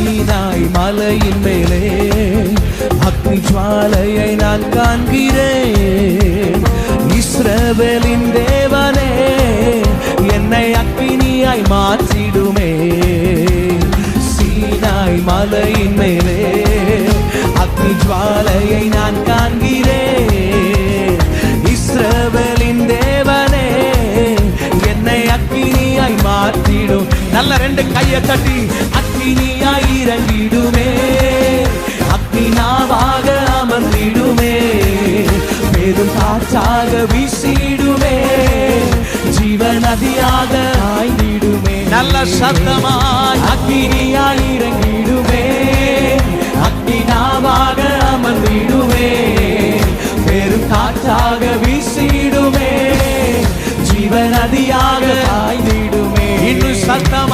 சீனாய் மலையின் மேலே அக்னி ஜுவாலையை நான் காண்கிறேன். இஸ்ரவேலின் தேவனே என்னை அக்னியாய் மாற்றிடுமே. சீனாய் மலையின் மேலே அக்னி ஜுவாலையை நான் காண்கிறேன். இஸ்ரவேலின் தேவனே என்னை அக்னியாய் மாற்றிடும். நல்ல ரெண்டு கையை தட்டி அக்னியாய் இறங்கிடுமே. அக்னினாவாக அமர்ந்திடுமே. பெரும் காற்றாக வீசிடுமே. ஜீவ நதியாக ஆய்ந்திடுமே. நல்ல சத்தமாய் அக்னியாய் இறங்கிடுமே. அக்னினாவாக அமர்ந்திடுமே. பெரும் காற்றாக வீசிடுமே. ஜீவ நதியாக ஆய்ந்திடுமே. இன்னும் சத்தம்